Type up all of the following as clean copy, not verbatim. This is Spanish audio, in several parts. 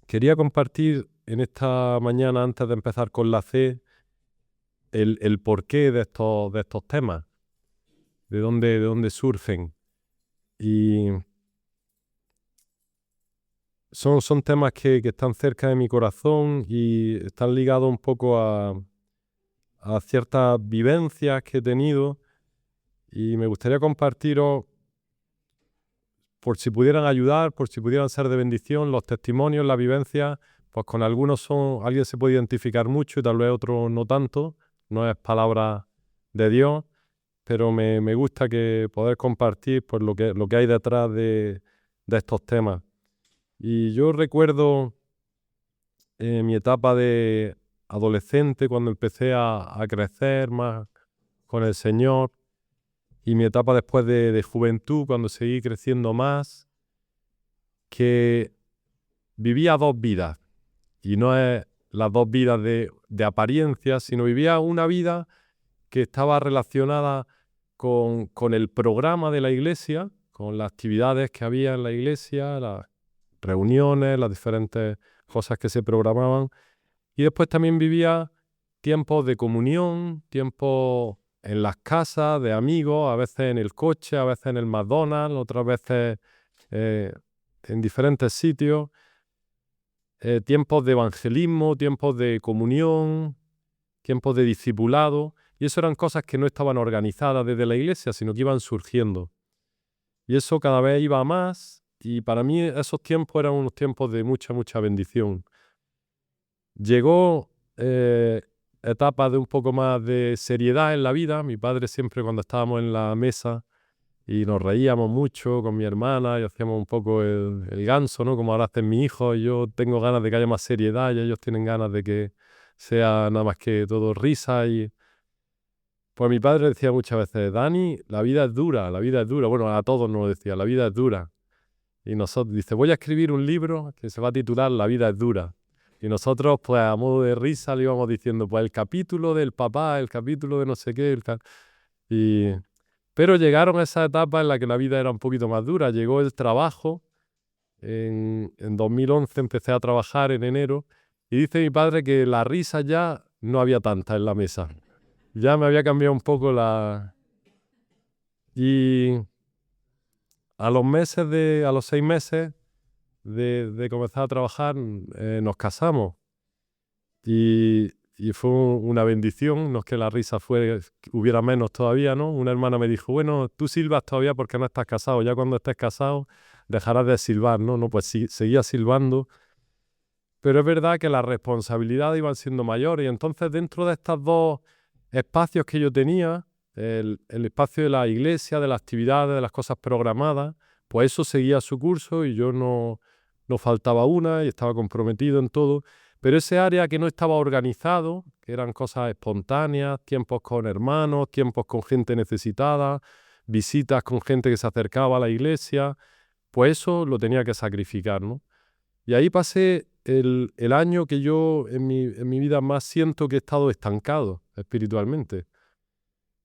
Quería compartir en esta mañana, antes de empezar con la C, el porqué de estos temas, de dónde surgen. Y son temas que están cerca de mi corazón y están ligados un poco a ciertas vivencias que he tenido, y me gustaría compartiros, por si pudieran ayudar, por si pudieran ser de bendición, los testimonios, las vivencias. Pues con algunos alguien se puede identificar mucho y tal vez otro no tanto. No es palabra de Dios, pero me gusta poder compartir pues, lo que hay detrás de estos temas. Y yo recuerdo mi etapa de adolescente, cuando empecé a crecer más con el Señor, y mi etapa después de juventud, cuando seguí creciendo más, que vivía dos vidas. Y no es las dos vidas de apariencia, sino vivía una vida que estaba relacionada con el programa de la iglesia, con las actividades que había en la iglesia, las reuniones, las diferentes cosas que se programaban. Y después también vivía tiempos de comunión, tiempos en las casas de amigos, a veces en el coche, a veces en el McDonald's, otras veces en diferentes sitios. Tiempos de evangelismo, tiempos de comunión, tiempos de discipulado, y eso eran cosas que no estaban organizadas desde la iglesia, sino que iban surgiendo. Y eso cada vez iba a más, y para mí esos tiempos eran unos tiempos de mucha, mucha bendición. Llegó etapas de un poco más de seriedad en la vida. Mi padre siempre, cuando estábamos en la mesa y nos reíamos mucho con mi hermana y hacíamos un poco el ganso, ¿no? Como ahora hacen mis hijos, y yo tengo ganas de que haya más seriedad y ellos tienen ganas de que sea nada más que todo risa. Y pues mi padre decía muchas veces: Dani, la vida es dura, la vida es dura. Bueno, a todos nos lo decía: la vida es dura. Y nosotros, dice, voy a escribir un libro que se va a titular La vida es dura. Y nosotros, pues a modo de risa, le íbamos diciendo, pues el capítulo del papá, el capítulo de no sé qué, Pero llegaron esas etapas en las que la vida era un poquito más dura. Llegó el trabajo. En 2011 empecé a trabajar en enero, y dice mi padre que la risa ya no había tanta en la mesa. Ya me había cambiado un poco Y a los 6 meses de comenzar a trabajar, nos casamos. Y fue una bendición. No es que la risa hubiera menos todavía, ¿no? Una hermana me dijo: bueno, tú silbas todavía porque no estás casado. Ya cuando estés casado dejarás de silbar, ¿no? No, pues sí, seguía silbando. Pero es verdad que las responsabilidades iban siendo mayores. Y entonces, dentro de estos dos espacios que yo tenía, el espacio de la iglesia, de las actividades, de las cosas programadas, pues eso seguía su curso y yo no faltaba una y estaba comprometido en todo. Pero ese área que no estaba organizado, que eran cosas espontáneas, tiempos con hermanos, tiempos con gente necesitada, visitas con gente que se acercaba a la iglesia, pues eso lo tenía que sacrificar, ¿no? Y ahí pasé el año que yo en mi vida más siento que he estado estancado espiritualmente,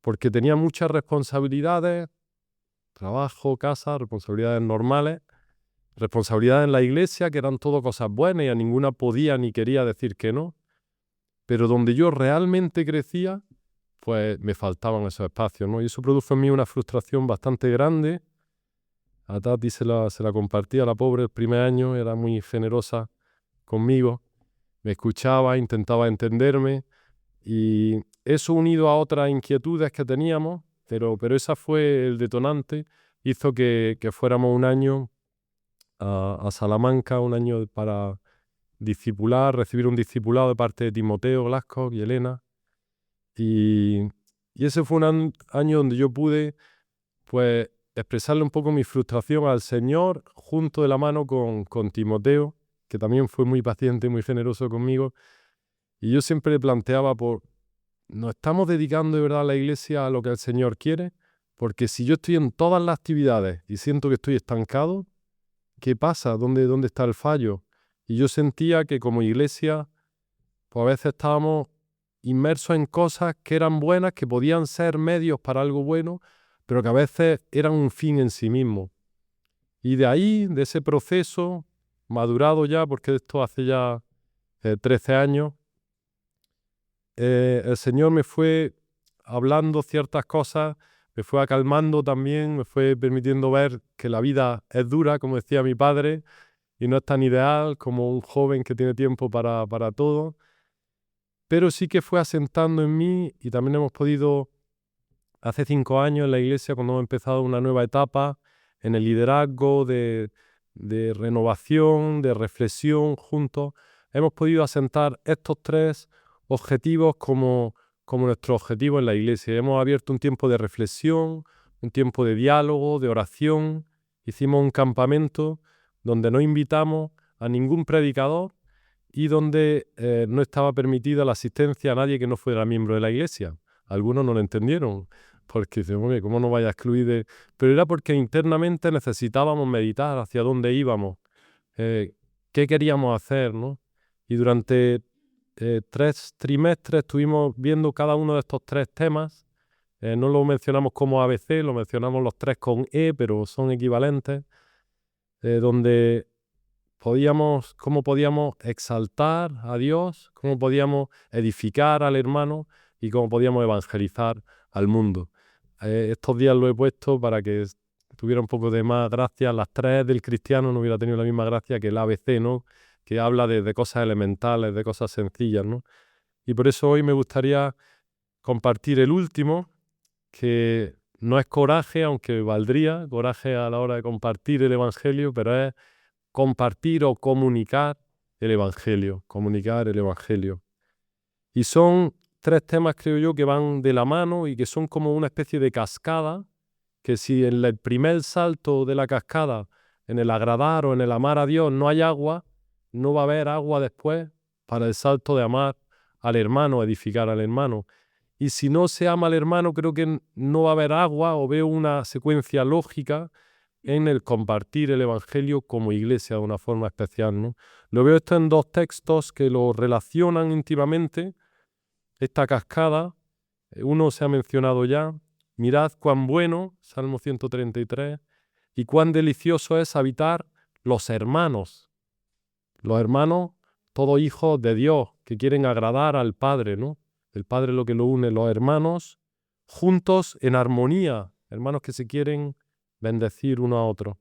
porque tenía muchas responsabilidades, trabajo, casa, responsabilidades normales, responsabilidades en la iglesia, que eran todo cosas buenas y a ninguna podía ni quería decir que no, pero donde yo realmente crecía, pues me faltaban esos espacios, ¿no? Y eso produjo en mí una frustración bastante grande. A Tati se la compartía, la pobre, el primer año, era muy generosa conmigo, me escuchaba, intentaba entenderme, y eso, unido a otras inquietudes que teníamos, pero esa fue el detonante, hizo que fuéramos un año a Salamanca, un año para discipular, recibir un discipulado de parte de Timoteo Glasgow y Elena, y ese fue un año donde yo pude, pues, expresarle un poco mi frustración al Señor, junto de la mano con Timoteo, que también fue muy paciente y muy generoso conmigo. Y yo siempre le planteaba, ¿nos estamos dedicando de verdad a la iglesia a lo que el Señor quiere? Porque si yo estoy en todas las actividades y siento que estoy estancado, ¿qué pasa? ¿Dónde está el fallo? Y yo sentía que como iglesia, pues a veces estábamos inmersos en cosas que eran buenas, que podían ser medios para algo bueno, pero que a veces eran un fin en sí mismo. Y de ahí, de ese proceso, madurado ya, porque esto hace ya 13 años, el Señor me fue hablando ciertas cosas, me fue acalmando también, me fue permitiendo ver que la vida es dura, como decía mi padre, y no es tan ideal como un joven que tiene tiempo para todo, pero sí que fue asentando en mí y también hemos podido, hace 5 años en la iglesia, cuando hemos empezado una nueva etapa en el liderazgo de renovación, de reflexión juntos, hemos podido asentar estos 3 objetivos como nuestro objetivo en la iglesia. Hemos abierto un tiempo de reflexión, un tiempo de diálogo, de oración. Hicimos un campamento donde no invitamos a ningún predicador y donde no estaba permitida la asistencia a nadie que no fuera miembro de la iglesia. Algunos no lo entendieron, porque dicen, "Hombre, ¿cómo no vaya a excluir de...?". Pero era porque internamente necesitábamos meditar hacia dónde íbamos, qué queríamos hacer, ¿no? Y durante 3 trimestres estuvimos viendo cada uno de estos 3 temas. No lo mencionamos como ABC, lo mencionamos los 3 con E, pero son equivalentes, donde cómo podíamos exaltar a Dios, cómo podíamos edificar al hermano y cómo podíamos evangelizar al mundo. Estos días lo he puesto para que tuviera un poco de más gracia. Las 3 del cristiano no hubiera tenido la misma gracia que el ABC, ¿no? Que habla de cosas elementales, de cosas sencillas, ¿no? Y por eso hoy me gustaría compartir el último, que no es coraje, aunque valdría coraje a la hora de compartir el Evangelio, pero es compartir o comunicar el Evangelio, comunicar el Evangelio. Y son 3 temas, creo yo, que van de la mano y que son como una especie de cascada, que si en el primer salto de la cascada, en el agradar o en el amar a Dios, no hay agua, no va a haber agua después para el salto de amar al hermano, edificar al hermano. Y si no se ama al hermano, creo que no va a haber agua, o veo una secuencia lógica en el compartir el Evangelio como iglesia de una forma especial, ¿no? Lo veo esto en 2 textos que lo relacionan íntimamente, esta cascada. Uno se ha mencionado ya: mirad cuán bueno, Salmo 133, y cuán delicioso es habitar los hermanos. Los hermanos, todos hijos de Dios, que quieren agradar al Padre, ¿no? El Padre es lo que lo une, los hermanos juntos en armonía, hermanos que se quieren bendecir uno a otro.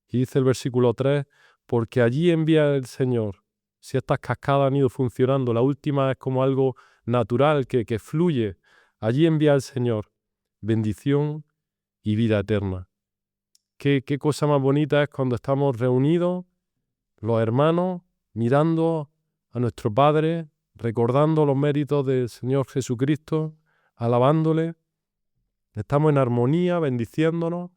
Y dice el versículo 3, porque allí envía el Señor. Si estas cascadas han ido funcionando, la última es como algo natural que fluye. Allí envía el Señor bendición y vida eterna. Qué cosa más bonita es cuando estamos reunidos, los hermanos, mirando a nuestro Padre, recordando los méritos del Señor Jesucristo, alabándole. Estamos en armonía, bendiciéndonos.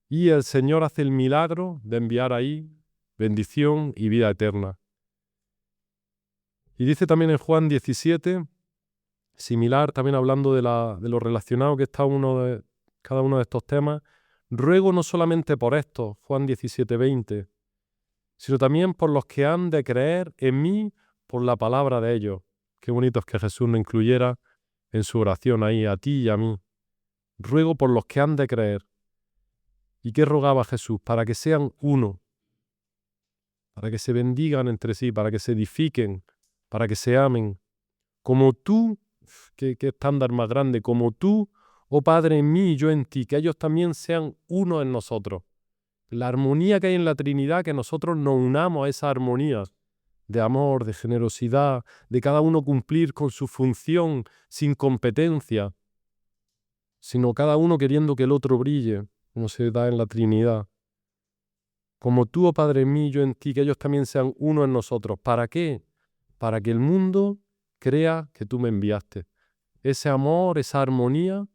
Y el Señor hace el milagro de enviar ahí bendición y vida eterna. Y dice también en Juan 17, similar, también hablando de lo relacionado que está cada uno de estos temas, ruego no solamente por esto, Juan 17, 20, sino también por los que han de creer en mí por la palabra de ellos. Qué bonito es que Jesús nos incluyera en su oración ahí, a ti y a mí. Ruego por los que han de creer. ¿Y qué rogaba Jesús? Para que sean uno, para que se bendigan entre sí, para que se edifiquen, para que se amen. Como tú, qué estándar más grande, como tú, oh Padre, en mí y yo en ti, que ellos también sean uno en nosotros. La armonía que hay en la Trinidad, que nosotros nos unamos a esa armonía de amor, de generosidad, de cada uno cumplir con su función sin competencia, sino cada uno queriendo que el otro brille, como se da en la Trinidad. Como tú, oh Padre en mí y yo en ti, que ellos también sean uno en nosotros. ¿Para qué? Para que el mundo crea que tú me enviaste. Ese amor, esa armonía,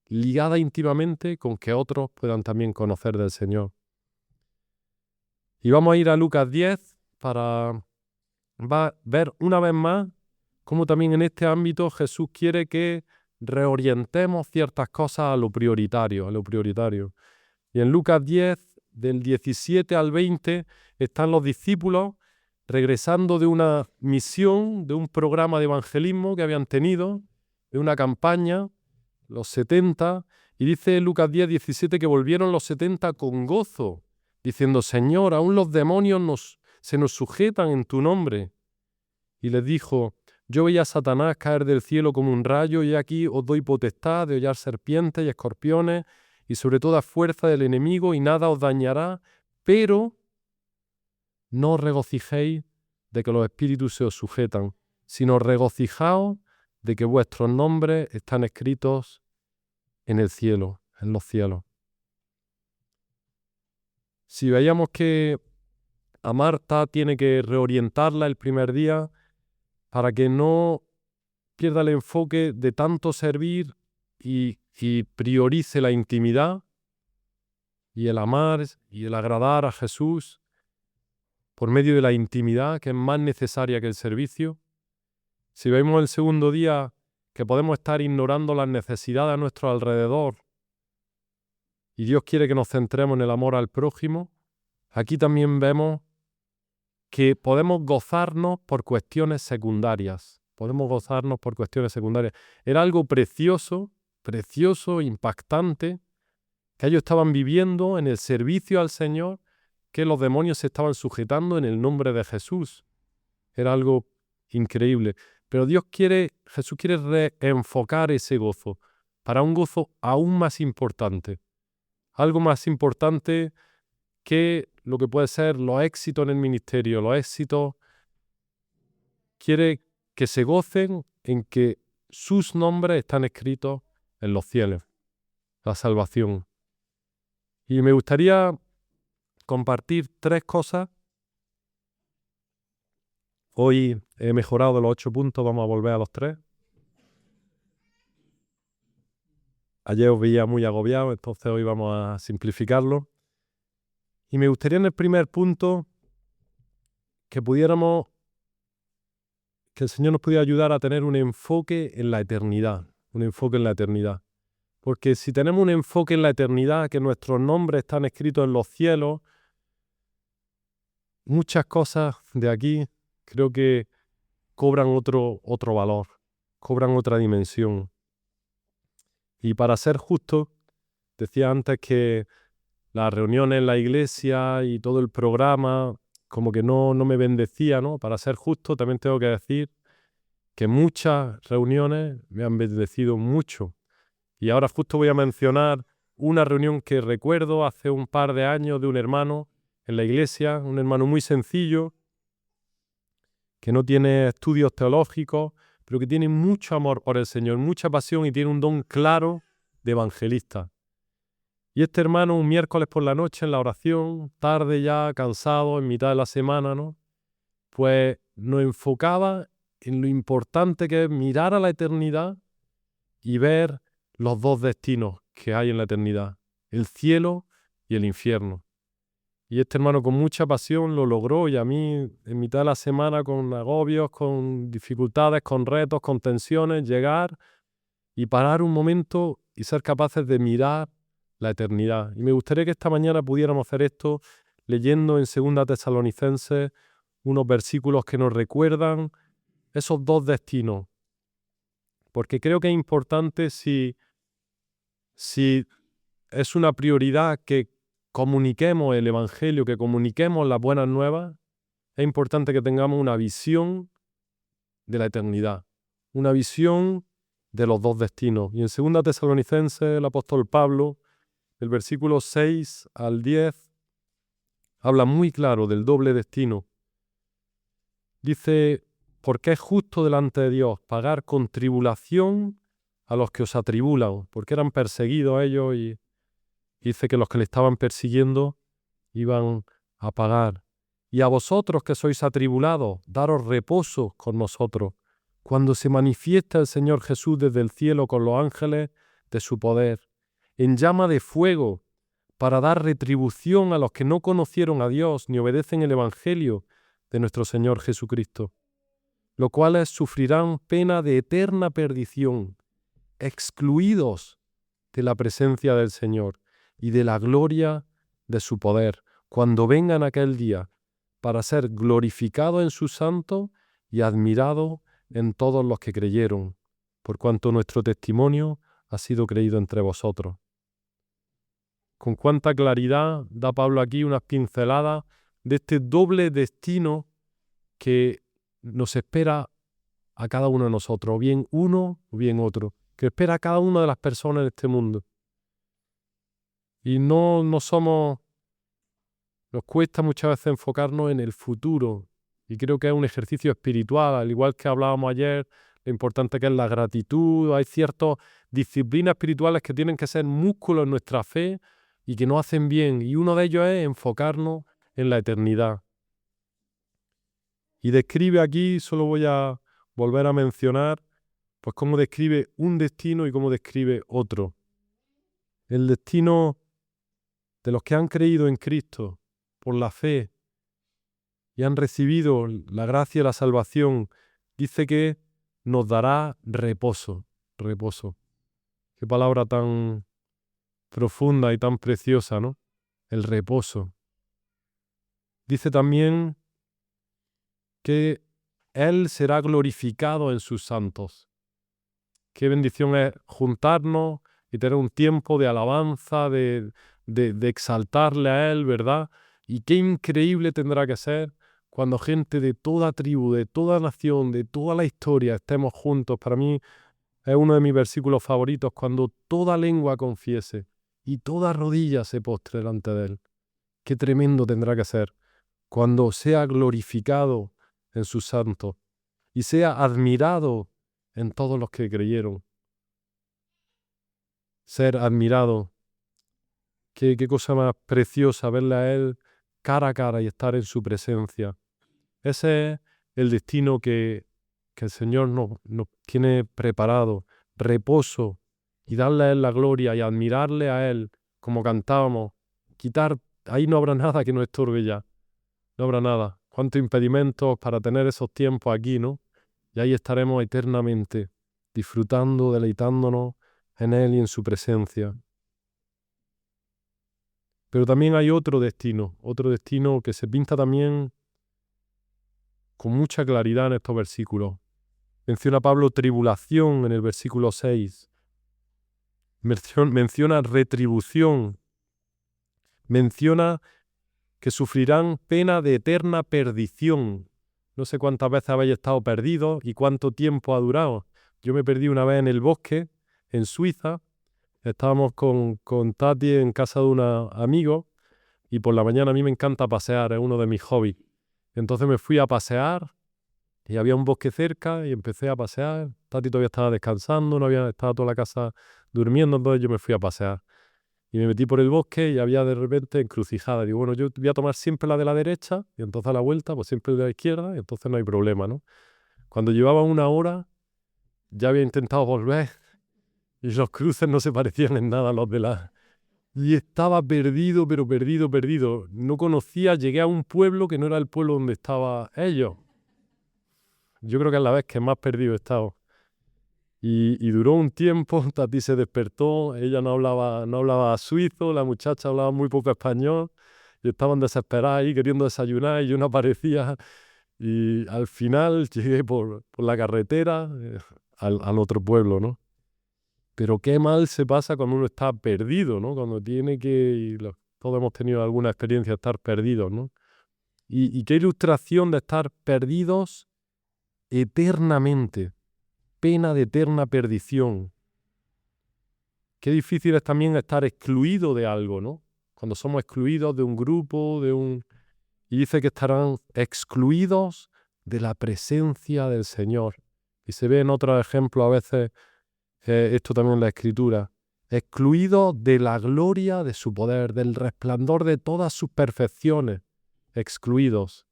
ligada íntimamente con que otros puedan también conocer del Señor. Y vamos a ir a Lucas 10 para ver una vez más cómo también en este ámbito Jesús quiere que reorientemos ciertas cosas a lo prioritario, Y en Lucas 10, del 17 al 20, están los discípulos regresando de una misión, de un programa de evangelismo que habían tenido, de una campaña, los 70, y dice Lucas 10, 17 que volvieron los 70 con gozo, diciendo: Señor, aún los demonios se nos sujetan en tu nombre. Y les dijo: yo veía a Satanás caer del cielo como un rayo, y aquí os doy potestad de hollar serpientes y escorpiones, y sobre toda fuerza del enemigo, y nada os dañará, pero no os regocijéis de que los espíritus se os sujetan, sino regocijaos de que vuestros nombres están escritos en el cielo, en los cielos. Si veíamos que a Marta tiene que reorientarla el primer día para que no pierda el enfoque de tanto servir y priorice la intimidad y el amar y el agradar a Jesús por medio de la intimidad, que es más necesaria que el servicio. Si vemos el segundo día que podemos estar ignorando las necesidades a nuestro alrededor y Dios quiere que nos centremos en el amor al prójimo, aquí también vemos que podemos gozarnos por cuestiones secundarias. Podemos gozarnos por cuestiones secundarias. Era algo precioso, impactante, que ellos estaban viviendo en el servicio al Señor, que los demonios se estaban sujetando en el nombre de Jesús. Era algo increíble. Pero Jesús quiere reenfocar ese gozo para un gozo aún más importante. Algo más importante que lo que puede ser los éxitos en el ministerio, los éxitos. Quiere que se gocen en que sus nombres están escritos en los cielos, la salvación. Y me gustaría compartir 3 cosas. Hoy he mejorado de los 8 puntos, vamos a volver a los 3. Ayer os veía muy agobiado, entonces hoy vamos a simplificarlo. Y me gustaría en el primer punto que el Señor nos pudiera ayudar a tener un enfoque en la eternidad, Porque si tenemos un enfoque en la eternidad, que nuestros nombres están escritos en los cielos, muchas cosas de aquí creo que cobran otro valor, cobran otra dimensión. Y para ser justo, decía antes que las reuniones en la iglesia y todo el programa como que no me bendecía, ¿no? Para ser justo también tengo que decir que muchas reuniones me han bendecido mucho. Y ahora justo voy a mencionar una reunión que recuerdo hace un par de años de un hermano en la iglesia, un hermano muy sencillo, que no tiene estudios teológicos, pero que tiene mucho amor por el Señor, mucha pasión y tiene un don claro de evangelista. Y este hermano, un miércoles por la noche en la oración, tarde ya, cansado, en mitad de la semana, ¿no? Pues nos enfocaba en lo importante que es mirar a la eternidad y ver los 2 destinos que hay en la eternidad, el cielo y el infierno. Y este hermano con mucha pasión lo logró, y a mí en mitad de la semana, con agobios, con dificultades, con retos, con tensiones, llegar y parar un momento y ser capaces de mirar la eternidad. Y me gustaría que esta mañana pudiéramos hacer esto leyendo en 2 Tesalonicenses unos versículos que nos recuerdan esos 2 destinos. Porque creo que es importante, si es una prioridad que comuniquemos el Evangelio, que comuniquemos las buenas nuevas, es importante que tengamos una visión de la eternidad, una visión de los 2 destinos. Y en 2 Tesalonicenses el apóstol Pablo, del versículo 6 al 10, habla muy claro del doble destino. Dice: porque es justo delante de Dios pagar con tribulación a los que os atribulan, porque eran perseguidos ellos, y dice que los que le estaban persiguiendo iban a pagar. Y a vosotros que sois atribulados, daros reposo con nosotros, cuando se manifiesta el Señor Jesús desde el cielo con los ángeles de su poder, en llama de fuego, para dar retribución a los que no conocieron a Dios ni obedecen el Evangelio de nuestro Señor Jesucristo, los cuales sufrirán pena de eterna perdición, excluidos de la presencia del Señor y de la gloria de su poder, cuando vengan aquel día, para ser glorificado en su santo y admirado en todos los que creyeron, por cuanto nuestro testimonio ha sido creído entre vosotros. con cuánta claridad da Pablo aquí unas pinceladas de este doble destino que nos espera a cada uno de nosotros, o bien uno o bien otro, que espera a cada una de las personas en este mundo. Y nos cuesta muchas veces enfocarnos en el futuro, y creo que es un ejercicio espiritual, al igual que hablábamos ayer, lo importante que es la gratitud. Hay ciertas disciplinas espirituales que tienen que ser músculos en nuestra fe y que nos hacen bien, y uno de ellos es enfocarnos en la eternidad. Y describe aquí, solo voy a volver a mencionar, pues cómo describe un destino y cómo describe otro. El destino de los que han creído en Cristo por la fe y han recibido la gracia y la salvación, dice que nos dará reposo. Reposo. Qué palabra tan profunda y tan preciosa, ¿no? El reposo. Dice también que Él será glorificado en sus santos. Qué bendición es juntarnos y tener un tiempo de alabanza, de exaltarle a Él, ¿verdad? Y qué increíble tendrá que ser cuando gente de toda tribu, de toda nación, de toda la historia estemos juntos. Para mí es uno de mis versículos favoritos, cuando toda lengua confiese y toda rodilla se postre delante de Él. Qué tremendo tendrá que ser cuando sea glorificado en sus santos y sea admirado en todos los que creyeron. Ser admirado. Qué cosa más preciosa verle a Él cara a cara y estar en su presencia. Ese es el destino que el Señor nos tiene preparado. Reposo y darle a Él la gloria y admirarle a Él como cantábamos. Ahí no habrá nada que nos estorbe ya. No habrá nada. Cuántos impedimentos para tener esos tiempos aquí, ¿no? Y ahí estaremos eternamente, disfrutando, deleitándonos en Él y en su presencia. Pero también hay otro destino que se pinta también con mucha claridad en estos versículos. Menciona Pablo tribulación en el versículo 6. Menciona retribución. Menciona que sufrirán pena de eterna perdición. No sé cuántas veces habéis estado perdidos y cuánto tiempo ha durado. Yo me perdí una vez en el bosque, en Suiza. Estábamos con Tati en casa de un amigo y por la mañana a mí me encanta pasear, es uno de mis hobbies. Entonces me fui a pasear y había un bosque cerca y empecé a pasear. Tati todavía estaba descansando, estaba toda la casa durmiendo, entonces yo me fui a pasear. Y me metí por el bosque y había de repente encrucijada. Digo, bueno, yo voy a tomar siempre la de la derecha y entonces a la vuelta, pues siempre de la izquierda y entonces no hay problema, ¿no? Cuando llevaba una hora, ya había intentado volver y los cruces no se parecían en nada a los de la... Y estaba perdido, pero perdido, perdido. No conocía, llegué a un pueblo que no era el pueblo donde estaban ellos. Yo creo que es la vez que más perdido he estado. Y duró un tiempo, Tati se despertó, ella no hablaba suizo, la muchacha hablaba muy poco español, y estaban desesperadas ahí queriendo desayunar y yo no aparecía. Y al final llegué por la carretera al otro pueblo, ¿no? Pero qué mal se pasa cuando uno está perdido, ¿no? Cuando tiene que... todos hemos tenido alguna experiencia de estar perdidos, ¿no? Y qué ilustración de estar perdidos eternamente. Pena de eterna perdición. Qué difícil es también estar excluido de algo, ¿no? Cuando somos excluidos de un grupo, y dice que estarán excluidos de la presencia del Señor. Y se ve en otros ejemplos a veces, esto también en la Escritura, excluidos de la gloria de su poder, del resplandor de todas sus perfecciones, excluidos.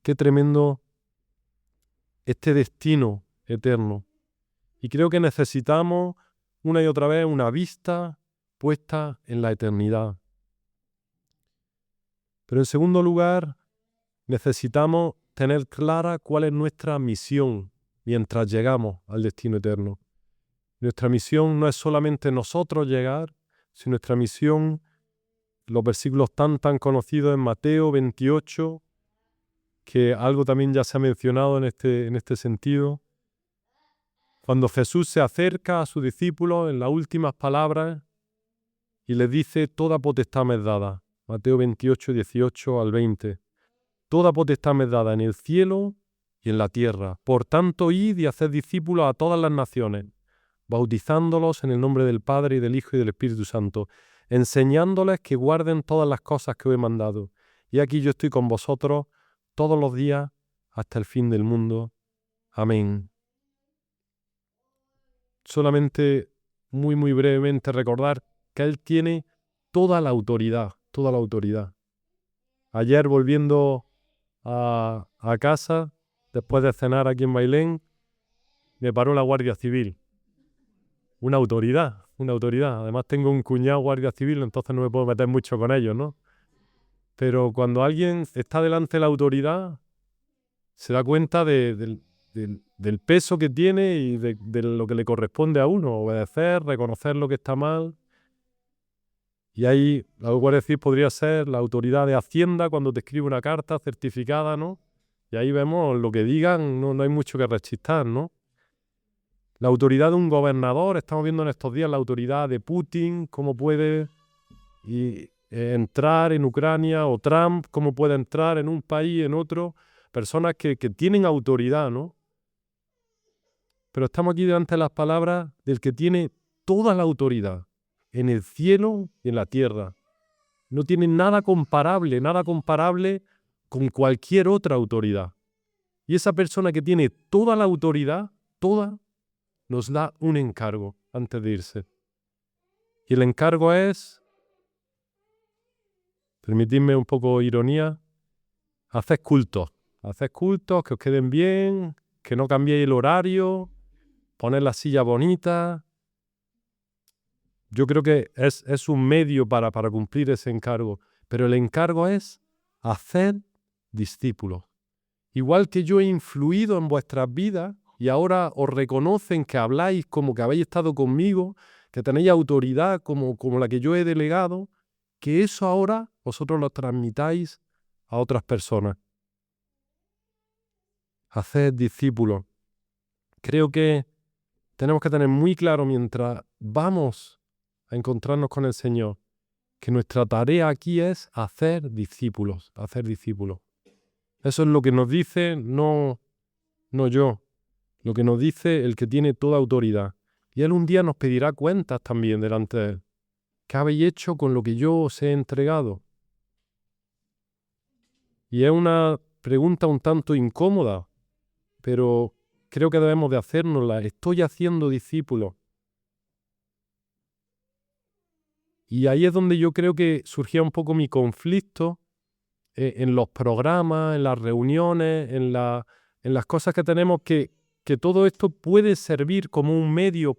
Qué tremendo este destino eterno. Y creo que necesitamos una y otra vez una vista puesta en la eternidad. Pero en segundo lugar, necesitamos tener clara cuál es nuestra misión mientras llegamos al destino eterno. Nuestra misión no es solamente nosotros llegar, sino nuestra misión, los versículos tan conocidos en Mateo 28, que algo también ya se ha mencionado en este sentido. Cuando Jesús se acerca a sus discípulos en las últimas palabras y les dice, toda potestad me es dada. Mateo 28, 18 al 20. Toda potestad me es dada en el cielo y en la tierra. Por tanto, id y haced discípulos a todas las naciones, bautizándolos en el nombre del Padre y del Hijo y del Espíritu Santo, enseñándoles que guarden todas las cosas que os he mandado. Y aquí yo estoy con vosotros todos los días hasta el fin del mundo. Amén. Solamente muy brevemente recordar que Él tiene toda la autoridad, toda la autoridad. Ayer volviendo a casa, después de cenar aquí en Bailén, me paró la Guardia Civil. Una autoridad, una autoridad. Además tengo un cuñado guardia civil, entonces no me puedo meter mucho con ellos, ¿no? Pero cuando alguien está delante de la autoridad, se da cuenta del peso que tiene y de lo que le corresponde a uno, obedecer, reconocer lo que está mal. Y ahí la Guardia Civil podría ser la autoridad de Hacienda cuando te escribe una carta certificada, ¿no? Y ahí vemos lo que digan, no hay mucho que rechistar, ¿no? La autoridad de un gobernador, estamos viendo en estos días la autoridad de Putin, cómo puede entrar en Ucrania, o Trump, cómo puede entrar en un país, en otro, personas que tienen autoridad, ¿no? Pero estamos aquí delante de las palabras del que tiene toda la autoridad, en el cielo y en la tierra. No tiene nada comparable con cualquier otra autoridad. Y esa persona que tiene toda la autoridad, toda, nos da un encargo antes de irse. Y el encargo es, permitidme un poco ironía, haced cultos, que os queden bien, que no cambiéis el horario, poner la silla bonita. Yo creo que es un medio para cumplir ese encargo, pero el encargo es hacer discípulos. Igual que yo he influido en vuestras vidas y ahora os reconocen que habláis como que habéis estado conmigo, que tenéis autoridad como la que yo he delegado, que eso ahora vosotros lo transmitáis a otras personas. Haced discípulos. Creo que tenemos que tener muy claro mientras vamos a encontrarnos con el Señor, que nuestra tarea aquí es hacer discípulos, hacer discípulos. Eso es lo que nos dice, no yo, lo que nos dice el que tiene toda autoridad. Y Él un día nos pedirá cuentas también delante de Él. ¿Qué habéis hecho con lo que yo os he entregado? Y es una pregunta un tanto incómoda, pero creo que debemos de hacérnosla. ¿Estoy haciendo discípulos? Y ahí es donde yo creo que surgía un poco mi conflicto en los programas, en las reuniones, en las cosas que tenemos, que todo esto puede servir como un medio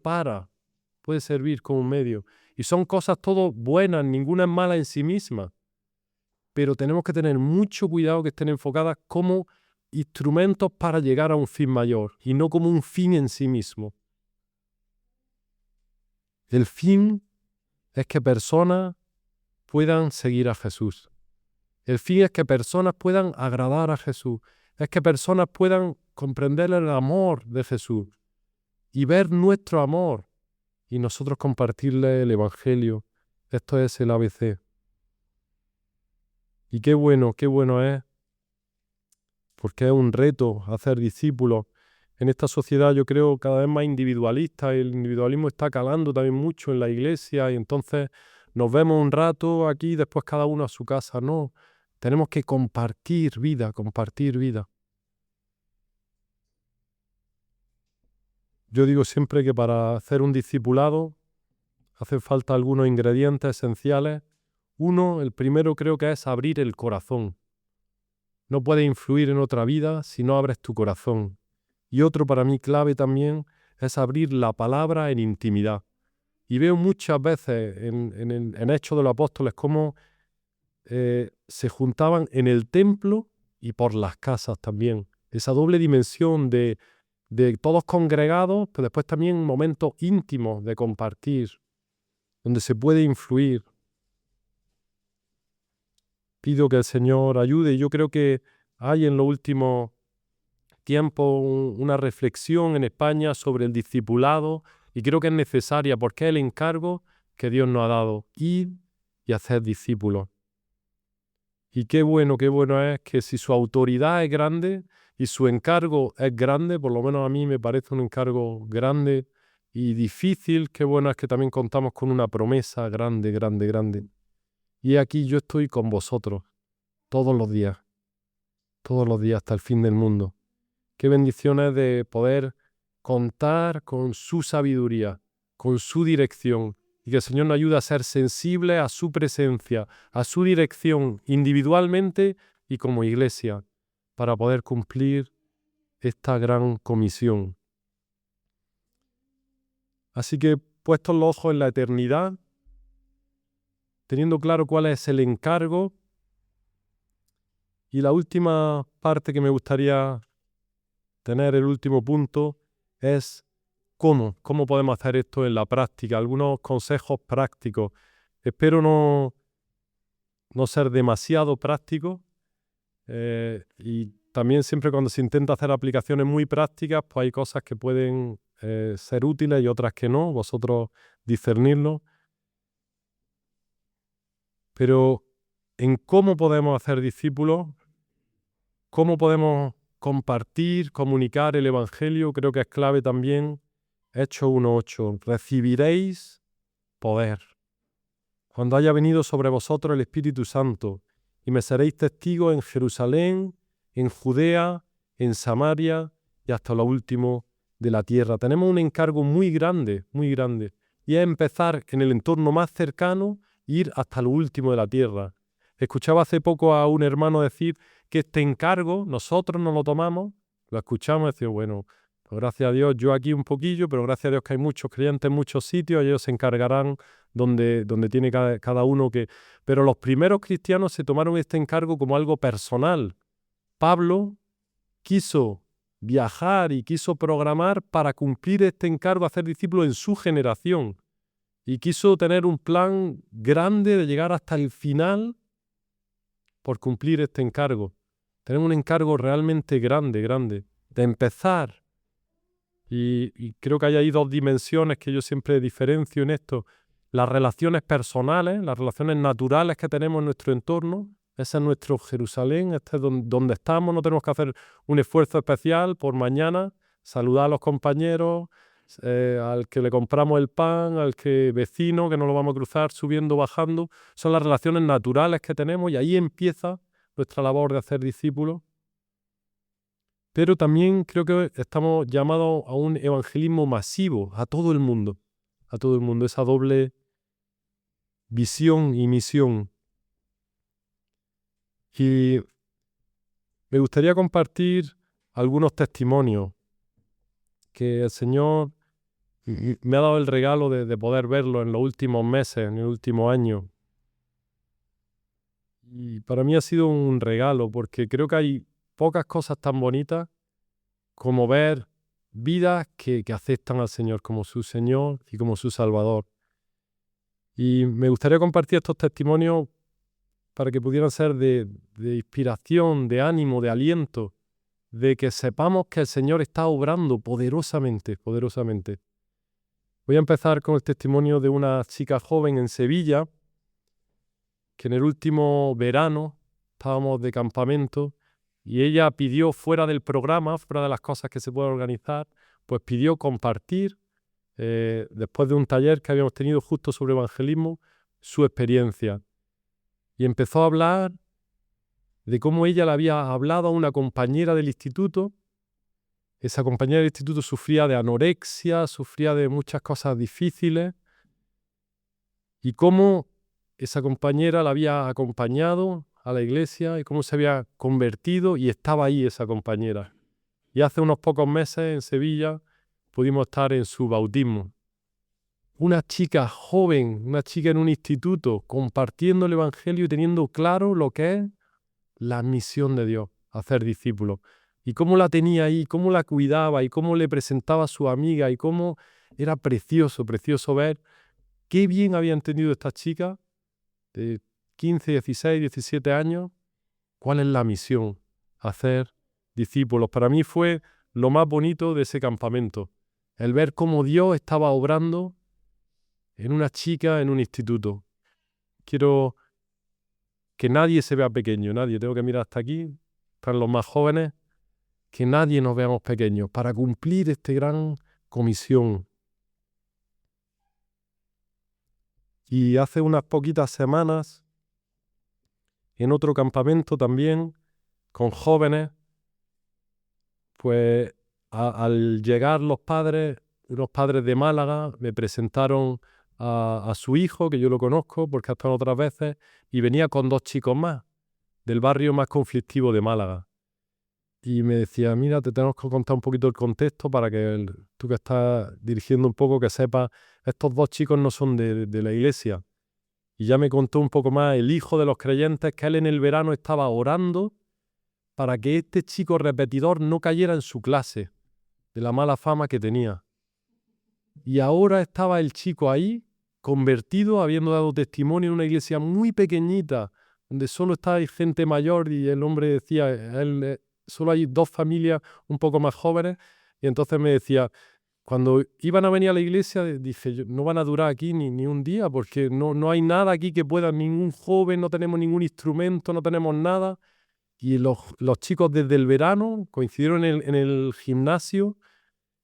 puede servir como un medio. Y son cosas todas buenas, ninguna es mala en sí misma. Pero tenemos que tener mucho cuidado que estén enfocadas como instrumentos para llegar a un fin mayor y no como un fin en sí mismo. El fin es que personas puedan seguir a Jesús. El fin es que personas puedan agradar a Jesús. Es que personas puedan comprender el amor de Jesús y ver nuestro amor y nosotros compartirle el Evangelio. Esto es el ABC. Y qué bueno es, porque es un reto hacer discípulos. En esta sociedad yo creo cada vez más individualista, y el individualismo está calando también mucho en la iglesia y entonces nos vemos un rato aquí y después cada uno a su casa. No, tenemos que compartir vida, compartir vida. Yo digo siempre que para hacer un discipulado hacen falta algunos ingredientes esenciales. Uno, el primero creo que es abrir el corazón. No puedes influir en otra vida si no abres tu corazón. Y otro para mí clave también es abrir la palabra en intimidad. Y veo muchas veces en Hechos de los Apóstoles cómo se juntaban en el templo y por las casas también. Esa doble dimensión de todos congregados, pero después también momentos íntimos de compartir, donde se puede influir. Pido que el Señor ayude. Yo creo que hay en los últimos tiempos una reflexión en España sobre el discipulado y creo que es necesaria porque es el encargo que Dios nos ha dado. Ir y hacer discípulos. Y qué bueno es que si su autoridad es grande y su encargo es grande, por lo menos a mí me parece un encargo grande y difícil, qué bueno es que también contamos con una promesa grande, grande, grande. Y aquí yo estoy con vosotros todos los días hasta el fin del mundo. Qué bendiciones de poder contar con su sabiduría, con su dirección, y que el Señor nos ayude a ser sensibles a su presencia, a su dirección individualmente y como iglesia, para poder cumplir esta gran comisión. Así que, puestos los ojos en la eternidad, teniendo claro cuál es el encargo, y la última parte que me gustaría tener, el último punto, es cómo podemos hacer esto en la práctica, algunos consejos prácticos. Espero no ser demasiado práctico, y también siempre cuando se intenta hacer aplicaciones muy prácticas, pues hay cosas que pueden ser útiles y otras que no, vosotros discernirlo. Pero en cómo podemos hacer discípulos, cómo podemos compartir, comunicar el Evangelio, creo que es clave también. Hechos 1:8, recibiréis poder cuando haya venido sobre vosotros el Espíritu Santo, y me seréis testigos en Jerusalén, en Judea, en Samaria y hasta lo último de la tierra. Tenemos un encargo muy grande, y es empezar en el entorno más cercano e ir hasta lo último de la tierra. Escuchaba hace poco a un hermano decir que este encargo nosotros nos lo tomamos, lo escuchamos y decimos, bueno, pues gracias a Dios, yo aquí un poquillo, pero gracias a Dios que hay muchos creyentes en muchos sitios, ellos se encargarán donde tiene cada uno que... Pero los primeros cristianos se tomaron este encargo como algo personal. Pablo quiso viajar y quiso programar para cumplir este encargo, hacer discípulos en su generación. Y quiso tener un plan grande de llegar hasta el final por cumplir este encargo. Tenemos un encargo realmente grande, de empezar. Y creo que hay ahí dos dimensiones que yo siempre diferencio en esto. Las relaciones personales, las relaciones naturales que tenemos en nuestro entorno. Ese es nuestro Jerusalén, este es donde estamos. No tenemos que hacer un esfuerzo especial por mañana, saludar a los compañeros, al que le compramos el pan, al que vecino, que no lo vamos a cruzar subiendo, bajando. Son las relaciones naturales que tenemos y ahí empieza nuestra labor de hacer discípulos. Pero también creo que estamos llamados a un evangelismo masivo, a todo el mundo, esa doble visión y misión. Y me gustaría compartir algunos testimonios que el Señor me ha dado el regalo de poder verlo en los últimos meses, en el último año. Y para mí ha sido un regalo porque creo que hay pocas cosas tan bonitas como ver vidas que aceptan al Señor como su Señor y como su Salvador. Y me gustaría compartir estos testimonios para que pudieran ser de inspiración, de ánimo, de aliento, de que sepamos que el Señor está obrando poderosamente. Voy a empezar con el testimonio de una chica joven en Sevilla, que en el último verano estábamos de campamento y ella pidió fuera del programa, fuera de las cosas que se pueden organizar, pues pidió compartir, después de un taller que habíamos tenido justo sobre evangelismo, su experiencia. Y empezó a hablar de cómo ella le había hablado a una compañera del instituto. Esa compañera del instituto sufría de anorexia, sufría de muchas cosas difíciles, y cómo esa compañera la había acompañado a la iglesia y cómo se había convertido y estaba ahí esa compañera. Y hace unos pocos meses en Sevilla pudimos estar en su bautismo. Una chica joven, una chica en un instituto, compartiendo el Evangelio y teniendo claro lo que es la misión de Dios, hacer discípulos. Y cómo la tenía ahí, cómo la cuidaba y cómo le presentaba a su amiga y cómo era precioso ver qué bien había entendido esta chica de 15, 16, 17 años, cuál es la misión, hacer discípulos. Para mí fue lo más bonito de ese campamento, el ver cómo Dios estaba obrando en una chica en un instituto. Quiero que nadie se vea pequeño, nadie. Tengo que mirar hasta aquí, para los más jóvenes, que nadie nos veamos pequeños, para cumplir esta gran comisión. Y hace unas poquitas semanas, en otro campamento también, con jóvenes, pues al llegar los padres, unos padres de Málaga, me presentaron a su hijo, que yo lo conozco porque ha estado otras veces, y venía con 2 chicos más, del barrio más conflictivo de Málaga. Y me decía, mira, te tenemos que contar un poquito el contexto para que tú que estás dirigiendo un poco, que sepas, estos 2 chicos no son de la iglesia. Y ya me contó un poco más el hijo de los creyentes, que él en el verano estaba orando para que este chico repetidor no cayera en su clase, de la mala fama que tenía. Y ahora estaba el chico ahí, convertido, habiendo dado testimonio en una iglesia muy pequeñita, donde solo está gente mayor, y el hombre decía, solo hay 2 familias un poco más jóvenes, y entonces me decía, cuando iban a venir a la iglesia, dije, no van a durar aquí ni un día, porque no hay nada aquí que pueda, ningún joven, no tenemos ningún instrumento, no tenemos nada. Y los chicos desde el verano coincidieron en el gimnasio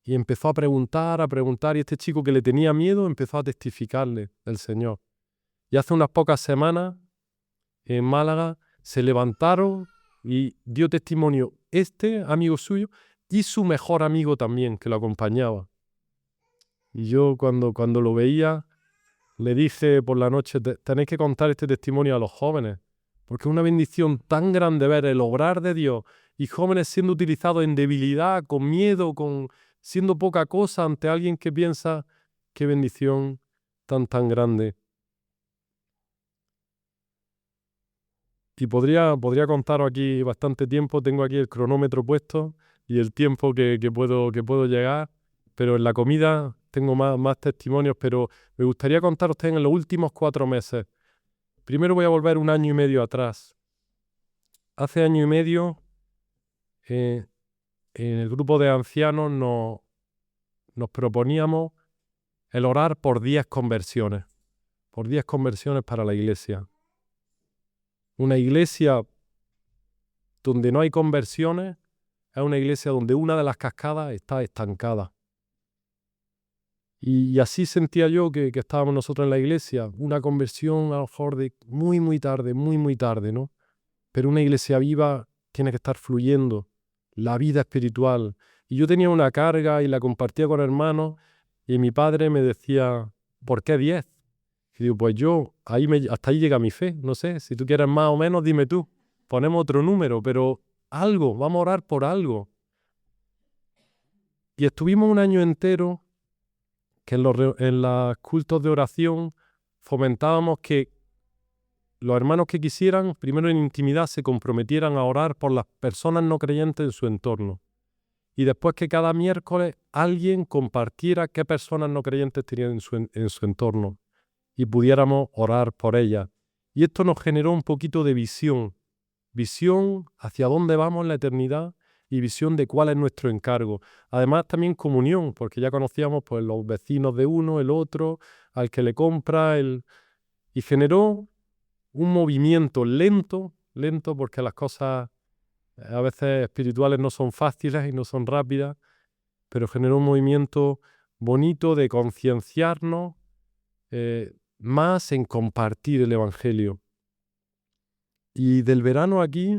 y empezó a preguntar, y este chico que le tenía miedo empezó a testificarle del Señor. Y hace unas pocas semanas, en Málaga, se levantaron y dio testimonio este amigo suyo y su mejor amigo también, que lo acompañaba. Y yo cuando lo veía, le dije por la noche, tenéis que contar este testimonio a los jóvenes, porque es una bendición tan grande ver el obrar de Dios y jóvenes siendo utilizados en debilidad, con miedo, siendo poca cosa ante alguien que piensa, qué bendición tan grande. Y podría contaros aquí bastante tiempo, tengo aquí el cronómetro puesto y el tiempo que puedo llegar, pero en la comida tengo más testimonios, pero me gustaría contar a ustedes en los últimos 4 meses. Primero voy a volver 1 año y medio atrás. Hace 1 año y medio, en el grupo de ancianos nos proponíamos el orar por 10 conversiones, para la iglesia. Una iglesia donde no hay conversiones es una iglesia donde una de las cascadas está estancada. Y así sentía yo que estábamos nosotros en la iglesia, una conversión a lo mejor de muy tarde, muy tarde, ¿no? Pero una iglesia viva tiene que estar fluyendo, la vida espiritual. Y yo tenía una carga y la compartía con hermanos, y mi padre me decía, ¿por qué 10? Y digo, pues yo, hasta ahí llega mi fe, no sé, si tú quieres más o menos, dime tú, ponemos otro número, pero algo, vamos a orar por algo. Y estuvimos 1 año entero que en los cultos de oración fomentábamos que los hermanos que quisieran, primero en intimidad, se comprometieran a orar por las personas no creyentes en su entorno. Y después que cada miércoles alguien compartiera qué personas no creyentes tenían en su entorno y pudiéramos orar por ellas. Y esto nos generó un poquito de visión hacia dónde vamos en la eternidad y visión de cuál es nuestro encargo. Además también comunión, porque ya conocíamos pues, los vecinos de uno, el otro, al que le compra, y generó un movimiento lento porque las cosas a veces espirituales no son fáciles y no son rápidas, pero generó un movimiento bonito de concienciarnos más en compartir el Evangelio. Y del verano aquí,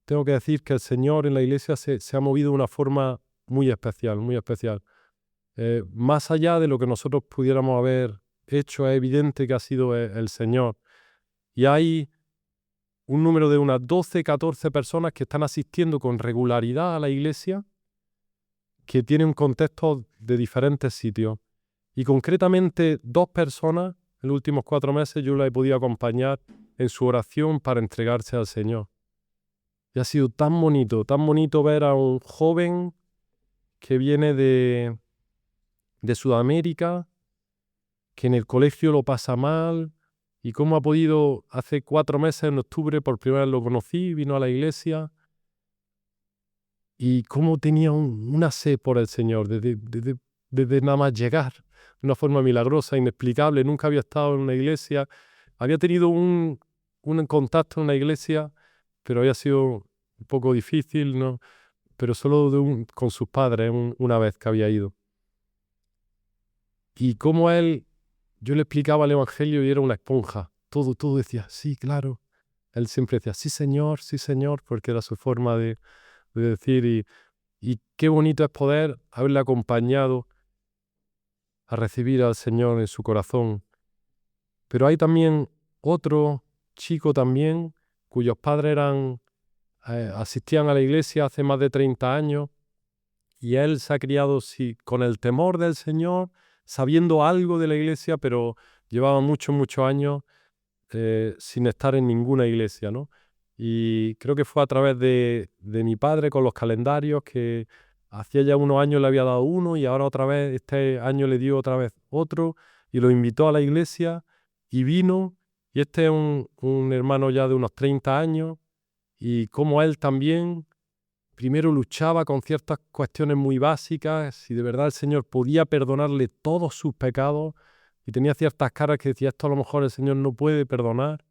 tengo que decir que el Señor en la iglesia se ha movido de una forma muy especial, muy especial. Más allá de lo que nosotros pudiéramos haber hecho, es evidente que ha sido el Señor. Y hay un número de unas 12, 14 personas que están asistiendo con regularidad a la iglesia, que tienen contextos de diferentes sitios. Y concretamente 2 personas, en los últimos 4 meses, yo las he podido acompañar en su oración para entregarse al Señor. Y ha sido tan bonito ver a un joven que viene de Sudamérica, que en el colegio lo pasa mal, y cómo ha podido, hace 4 meses, en octubre, por primera vez lo conocí, vino a la iglesia, y cómo tenía una sed por el Señor, desde nada más llegar. de una forma milagrosa, inexplicable. Nunca había estado en una iglesia. Había tenido un contacto en una iglesia, pero había sido un poco difícil, ¿no? Pero solo con sus padres una vez que había ido. Y como yo le explicaba el Evangelio y era una esponja. Todo decía, sí, claro. Él siempre decía, sí, Señor, porque era su forma de decir. Y qué bonito es poder haberle acompañado a recibir al Señor en su corazón. Pero hay también otro chico también, cuyos padres asistían a la iglesia hace más de 30 años, y él se ha criado con el temor del Señor, sabiendo algo de la iglesia, pero llevaba muchos años sin estar en ninguna iglesia, ¿no? Y creo que fue a través de mi padre con los calendarios, que hacía ya unos años le había dado uno y ahora otra vez, este año le dio otra vez otro, y lo invitó a la iglesia y vino. Y este es un hermano ya de unos 30 años, y como él también primero luchaba con ciertas cuestiones muy básicas, si de verdad el Señor podía perdonarle todos sus pecados, y tenía ciertas caras que decía, esto a lo mejor el Señor no puede perdonar.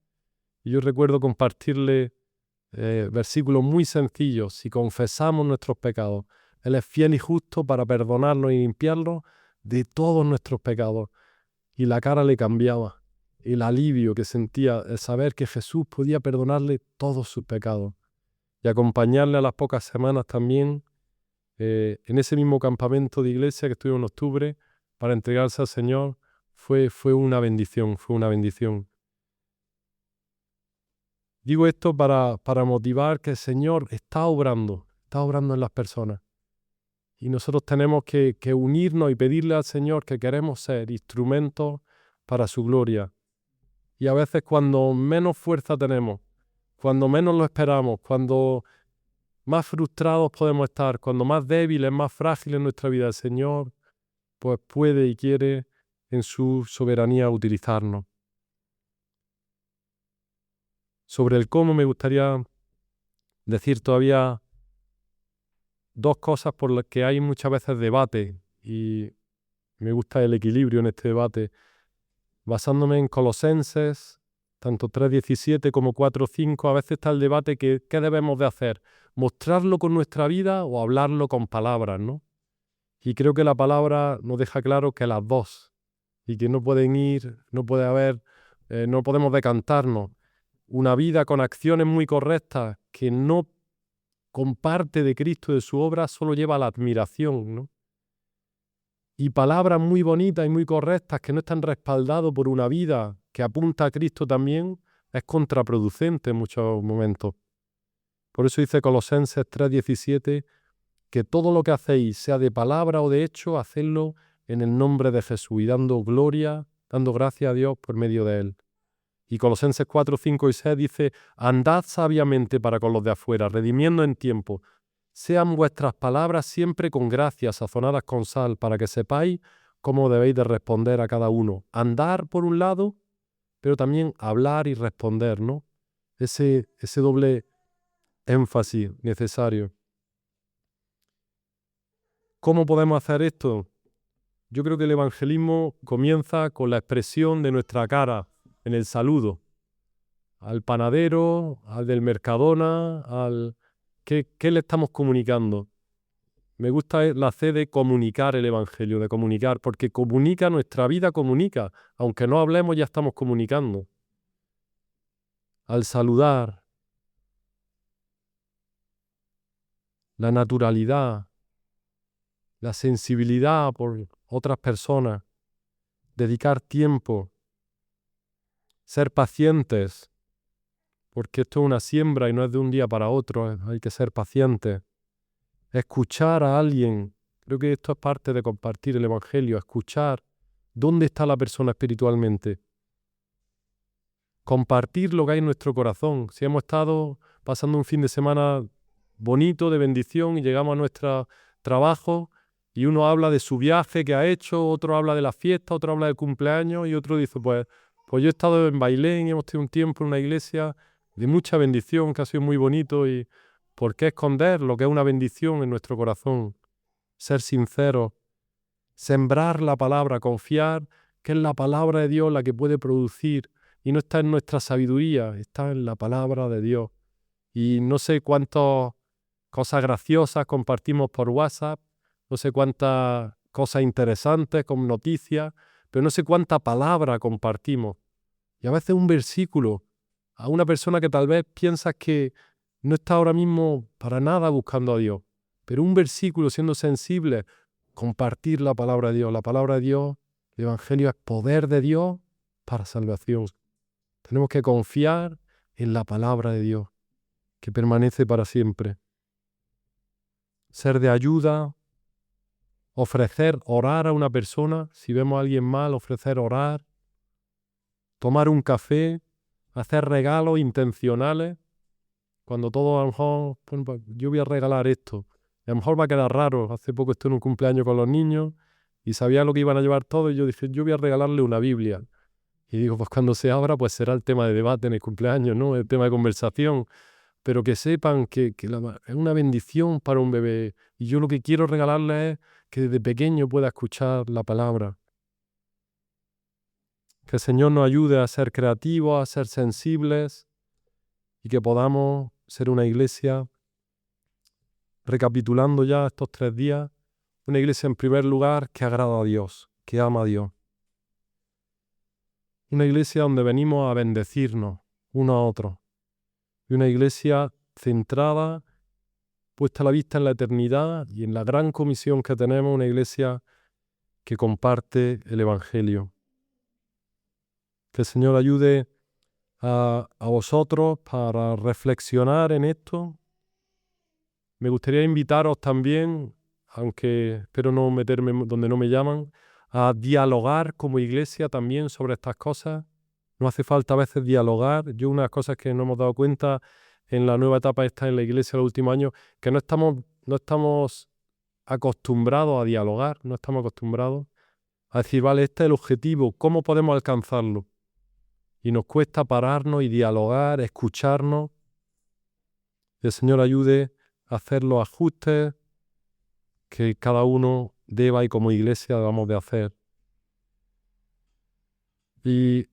Y yo recuerdo compartirle versículos muy sencillos: si confesamos nuestros pecados, Él es fiel y justo para perdonarnos y limpiarnos de todos nuestros pecados. Y la cara le cambiaba, el alivio que sentía, el saber que Jesús podía perdonarle todos sus pecados. Y acompañarle a las pocas semanas también en ese mismo campamento de iglesia que estuvo en octubre para entregarse al Señor, fue una bendición, fue una bendición. Digo esto para motivar que el Señor está obrando en las personas. Y nosotros tenemos que unirnos y pedirle al Señor que queremos ser instrumentos para su gloria. Y a veces cuando menos fuerza tenemos, cuando menos lo esperamos, cuando más frustrados podemos estar, cuando más débiles, más frágiles en nuestra vida, el Señor pues puede y quiere en su soberanía utilizarnos. Sobre el cómo me gustaría decir todavía dos cosas por las que hay muchas veces debate, y me gusta el equilibrio en este debate, basándome en Colosenses, tanto 3:17 como 4:5. A veces está el debate que ¿qué debemos de hacer? ¿Mostrarlo con nuestra vida o hablarlo con palabras, ¿no? Y creo que la palabra nos deja claro que las dos, y que no pueden ir, no puede haber, no podemos decantarnos. Una vida con acciones muy correctas que no comparte de Cristo y de su obra solo lleva a la admiración, ¿no? Y palabras muy bonitas y muy correctas que no están respaldadas por una vida que apunta a Cristo también, es contraproducente en muchos momentos. Por eso dice Colosenses 3:17, que todo lo que hacéis, sea de palabra o de hecho, hacedlo en el nombre de Jesús y dando gracias a Dios por medio de Él. Y Colosenses 4, 5 y 6 dice, andad sabiamente para con los de afuera, redimiendo en tiempo. Sean vuestras palabras siempre con gracia, sazonadas con sal, para que sepáis cómo debéis de responder a cada uno. Andar por un lado, pero también hablar y responder, ¿no? Ese doble énfasis necesario. ¿Cómo podemos hacer esto? Yo creo que el evangelismo comienza con la expresión de nuestra cara en el saludo. Al panadero, al del Mercadona, ¿qué le estamos comunicando? Me gusta la C de comunicar el evangelio, de comunicar, porque comunica, nuestra vida comunica. Aunque no hablemos, ya estamos comunicando. Al saludar, la naturalidad, la sensibilidad por otras personas, dedicar tiempo, ser pacientes, porque esto es una siembra y no es de un día para otro, hay que ser pacientes. Escuchar a alguien, creo que esto es parte de compartir el evangelio, escuchar dónde está la persona espiritualmente. Compartir lo que hay en nuestro corazón. Si hemos estado pasando un fin de semana bonito, de bendición, y llegamos a nuestro trabajo y uno habla de su viaje que ha hecho, otro habla de la fiesta, otro habla del cumpleaños y otro dice, pues yo he estado en Bailén y hemos tenido un tiempo en una iglesia de mucha bendición, que ha sido muy bonito. Y ¿por qué esconder lo que es una bendición en nuestro corazón? Ser sinceros, Sembrar la palabra, confiar que es la palabra de Dios la que puede producir. Y no está en nuestra sabiduría, está en la palabra de Dios. Y no sé cuántas cosas graciosas compartimos por WhatsApp, no sé cuántas cosas interesantes con noticias, pero no sé cuánta palabra compartimos. Y a veces un versículo a una persona que tal vez piensas que no está ahora mismo para nada buscando a Dios, pero un versículo, siendo sensible, compartir la palabra de Dios. La palabra de Dios, el Evangelio es poder de Dios para salvación. Tenemos que confiar en la palabra de Dios, que permanece para siempre. Ser de ayuda, ofrecer, orar a una persona, si vemos a alguien mal, ofrecer orar, tomar un café, hacer regalos intencionales, cuando todos a lo mejor, bueno, pues yo voy a regalar esto, y a lo mejor va a quedar raro. Hace poco estuve en un cumpleaños con los niños y sabía lo que iban a llevar todos y yo dije, yo voy a regalarle una Biblia. Y digo, pues cuando se abra, pues será el tema de debate en el cumpleaños, ¿no? El tema de conversación. Pero que sepan que es una bendición para un bebé. Y yo lo que quiero regalarle es que desde pequeño pueda escuchar la palabra. Que el Señor nos ayude a ser creativos, a ser sensibles y que podamos ser una iglesia, recapitulando ya estos 3 días, una iglesia en primer lugar que agrada a Dios, que ama a Dios. Una iglesia donde venimos a bendecirnos unos a otros. Y una iglesia centrada, puesta la vista en la eternidad y en la gran comisión que tenemos, una iglesia que comparte el Evangelio. Que el Señor ayude a vosotros para reflexionar en esto. Me gustaría invitaros también, aunque espero no meterme donde no me llaman, a dialogar como iglesia también sobre estas cosas. No hace falta a veces dialogar. Yo una de las cosas que nos hemos dado cuenta en la nueva etapa esta en la iglesia los últimos años, que no estamos acostumbrados a dialogar, no estamos acostumbrados a decir, vale, este es el objetivo, ¿cómo podemos alcanzarlo? Y nos cuesta pararnos y dialogar, escucharnos. Que el Señor ayude a hacer los ajustes que cada uno deba y como iglesia debamos de hacer. Y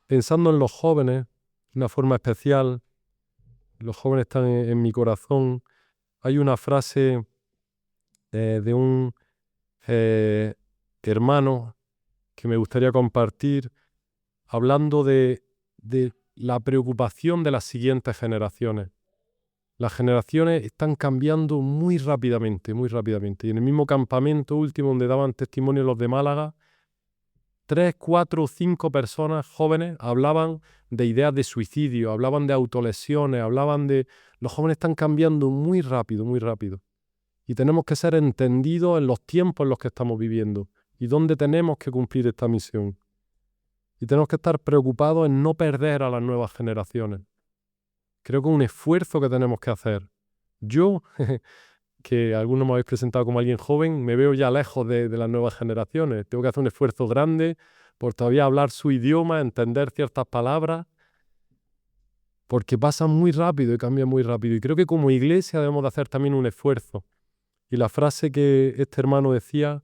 pensando en los jóvenes, de una forma especial, los jóvenes están en mi corazón, hay una frase de un hermano que me gustaría compartir, hablando de la preocupación de las siguientes generaciones. Las generaciones están cambiando muy rápidamente, muy rápidamente. Y en el mismo campamento último donde daban testimonio los de Málaga, 3, 4 o 5 personas jóvenes hablaban de ideas de suicidio, hablaban de autolesiones, hablaban de... Los jóvenes están cambiando muy rápido, muy rápido. Y tenemos que ser entendidos en los tiempos en los que estamos viviendo y dónde tenemos que cumplir esta misión. Y tenemos que estar preocupados en no perder a las nuevas generaciones. Creo que es un esfuerzo que tenemos que hacer. Yo, que algunos me habéis presentado como alguien joven, me veo ya lejos de las nuevas generaciones. Tengo que hacer un esfuerzo grande por todavía hablar su idioma, entender ciertas palabras, porque pasan muy rápido y cambian muy rápido. Y creo que como iglesia debemos de hacer también un esfuerzo. Y la frase que este hermano decía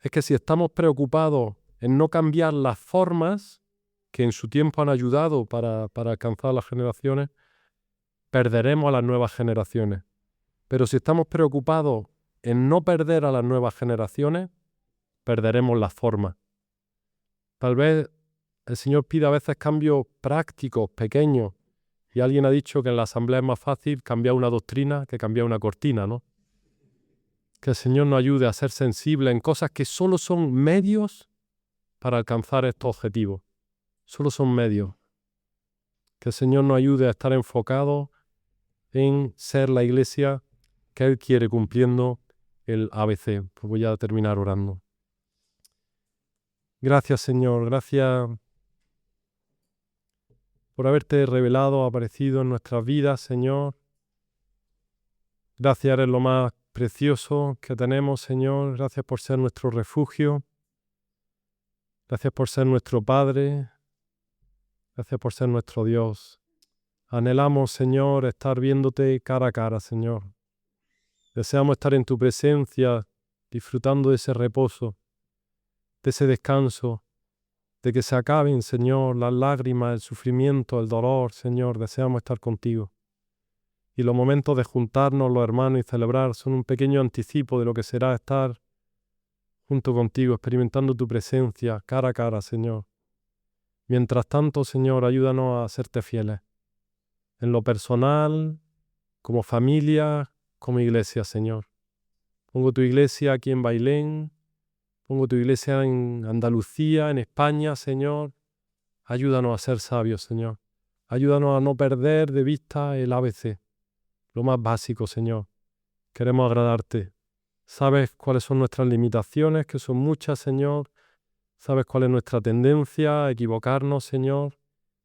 es que si estamos preocupados en no cambiar las formas que en su tiempo han ayudado para alcanzar a las generaciones, perderemos a las nuevas generaciones. Pero si estamos preocupados en no perder a las nuevas generaciones, perderemos las formas. Tal vez el Señor pide a veces cambios prácticos, pequeños, y alguien ha dicho que en la asamblea es más fácil cambiar una doctrina que cambiar una cortina, ¿no? Que el Señor nos ayude a ser sensibles en cosas que solo son medios para alcanzar estos objetivos. Solo son medios. Que el Señor nos ayude a estar enfocados en ser la iglesia que Él quiere cumpliendo el ABC. Pues voy a terminar orando. Gracias, Señor. Gracias por haberte revelado, aparecido en nuestras vidas, Señor. Gracias, eres lo más precioso que tenemos, Señor. Gracias por ser nuestro refugio. Gracias por ser nuestro Padre. Gracias por ser nuestro Dios. Anhelamos, Señor, estar viéndote cara a cara, Señor. Deseamos estar en tu presencia, disfrutando de ese reposo. de ese descanso, de que se acaben, Señor, las lágrimas, el sufrimiento, el dolor, Señor, deseamos estar contigo. Y los momentos de juntarnos los hermanos y celebrar son un pequeño anticipo de lo que será estar junto contigo, experimentando tu presencia cara a cara, Señor. Mientras tanto, Señor, ayúdanos a serte fieles, en lo personal, como familia, como iglesia, Señor. Pongo tu iglesia aquí en Bailén, pongo tu iglesia en Andalucía, en España, Señor. Ayúdanos a ser sabios, Señor. Ayúdanos a no perder de vista el ABC, lo más básico, Señor. Queremos agradarte. Sabes cuáles son nuestras limitaciones, que son muchas, Señor. Sabes cuál es nuestra tendencia a equivocarnos, Señor.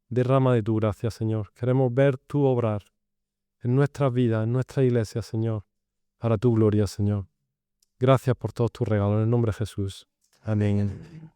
Derrama de tu gracia, Señor. Queremos ver tu obrar en nuestras vidas, en nuestra iglesia, Señor, para tu gloria, Señor. Gracias por todos tus regalos, en el nombre de Jesús. Amén.